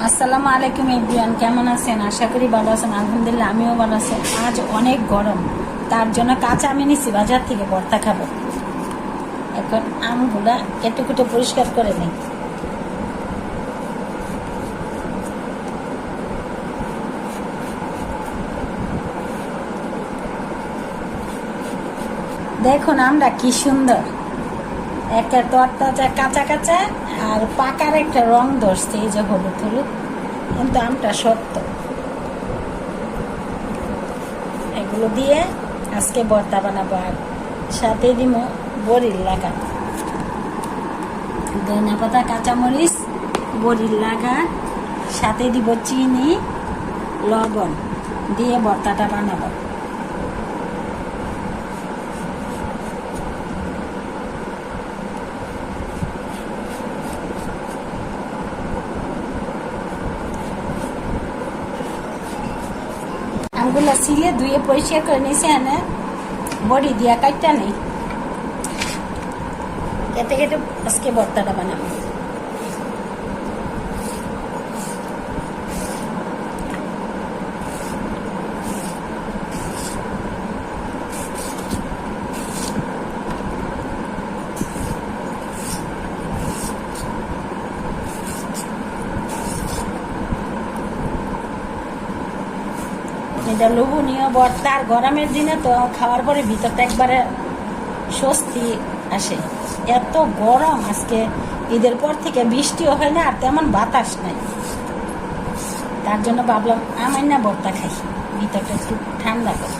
আসসালামু আলাইকুম এভরিওয়ান, কেমন আছেন? আশা করি ভালো আছেন। আলহামদুলিল্লাহ আমিও ভালো আছি। আজ অনেক গরম, তার জন্য কাঁচা আমি নিচ্ছি বাজার থেকে, ভর্তা খাবো। এখন আমগুলা কেটে কুটে পরিষ্কার করে নিই। দেখুন আমরা কি সুন্দর, একটা তরতাজা কাঁচা কাঁচা আর পাকার একটা রং ধরছে, এই যে হলুদ হলুদ, কিন্তু আমটা শক্ত। এগুলো দিয়ে আজকে ভর্তা বানাবো, আর সাথে দিব বড়ির লাগা, ধনিয়া পাতা, কাঁচামরিচ, বড়ির লাগা, সাথে দিব চিনি, লবণ দিয়ে ভর্তাটা বানাবো। আমগুলা ছিলে ধুয়ে পরিষ্কার করে নিয়েছি, এনে বড়ি দিয়া কাটটা নেই, কেটে কেটে আজকে ভর্তাটা বানাবো। এটা লোভনীয় ভর্তা, আর গরমের দিনে তো খাওয়ার পরে ভিতরটা একবারে স্বস্তি আসে। এত গরম, আজকে ঈদের পর থেকে বৃষ্টিও হয় না আর তেমন বাতাস নাই, তার জন্য ভাবলাম আমার না ভর্তা খাই, ভিতরটা একটু ঠান্ডা করে।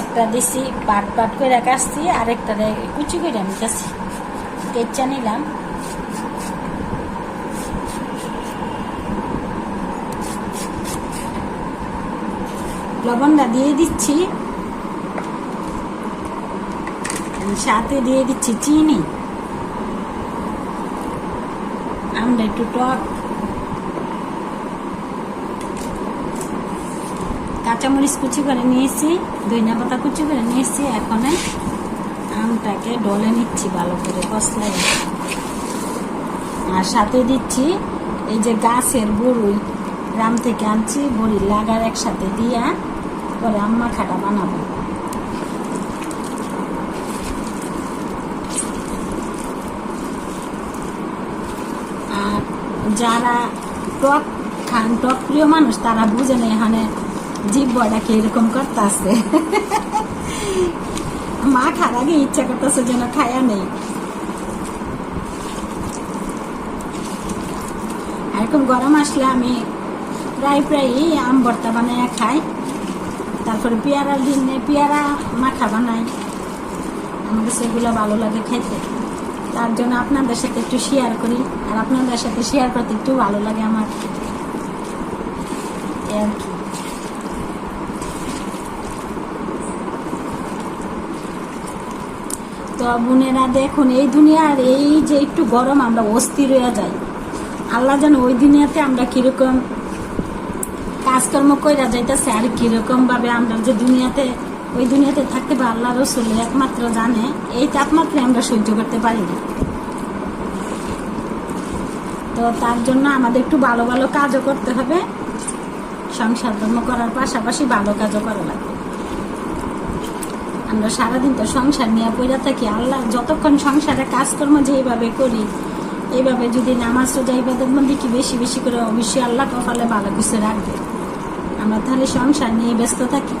একটা দিছি পাট পাট করে কাটছি, আরেকটা কুচি করে আমি কাছি কেচা নিলাম। লবণটা দিয়ে দিচ্ছি, সাথে দিয়ে দিচ্ছি চিনি। আমরা একটু টক, কাঁচামরিচ কুচি করে নিয়েছি, ধনিয়া পাতা কুচি করে নিয়েছি। এখন আমটাকে ডলে নিচ্ছি ভালো করে কষলাই, আর সাথে দিচ্ছি এই যে গাছের বড়ই, গ্রাম থেকে আনছি, বড়ির লাগার একসাথে দিয়া পরে আম্মা খাটা বানাবো। আর যারা টক খান, টক প্রিয় মানুষ, তারা বুঝে নেই এখানে জিব্বাটাকে এরকম করতেছে, মা খার আগে ইচ্ছা করতেছে যেন খায়া নেই। এরকম গরম আসলে আমি প্রায় আম ভর্তা বানাইয়া খাই, তারপরে পেয়ারার দিনে পেয়ারা মাখা বানাই, আমার কাছে এগুলো ভালো লাগে খাইতে, তার জন্য আপনাদের সাথে একটু শেয়ার করি, আর আপনাদের সাথে শেয়ার করতে একটু ভালো লাগে আমার, আর কি। তো বোনেরা দেখুন, এই দুনিয়ার এই যে একটু গরম আমরা অস্থির হয়ে যাই, আল্লাহ যেন ওই দুনিয়াতে আমরা কিরকম কাজকর্ম কইরা যাইতেছে, আর কিরকম ভাবে আমরা যে দুনিয়াতে ওই দুনিয়াতে থাকতে পারি, আল্লাহ রসুল একমাত্র জানে। এই তাপমাত্রা আমরা সহ্য করতে পারি না, তো তার জন্য আমাদের একটু ভালো ভালো কাজও করতে হবে, সংসার ধর্ম করার পাশাপাশি ভালো কাজও করা লাগবে। আমরা সারাদিন তো সংসার নিয়ে পড়ে থাকি, আল্লাহ যতক্ষণ সংসারে কাজকর্ম যেভাবে করি, এইভাবে যদি নামাজ রোজা ইবাদত বন্দি কি বেশি বেশি করে, অবশ্যই আল্লাহ কপালে ভালো কিছু রাখবে। আমরা তাহলে সংসার নিয়ে ব্যস্ত থাকি।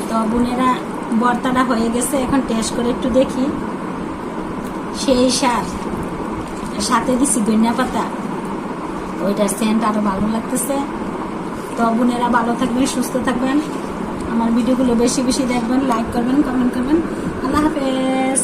তো বোনেরা, ভর্তাটা হয়ে গেছে, এখন টেস্ট করে একটু দেখি। সেই স্বাদ, সাথে দিছি ধনিয়া পাতা, ওইটার সেন্ট আরো ভালো লাগতেছে। তো বোনেরা ভালো থাকবেন, সুস্থ থাকবেন, আমার ভিডিওগুলো বেশি বেশি দেখবেন, লাইক করবেন, কমেন্ট করবেন। আল্লাহ হাফেজ।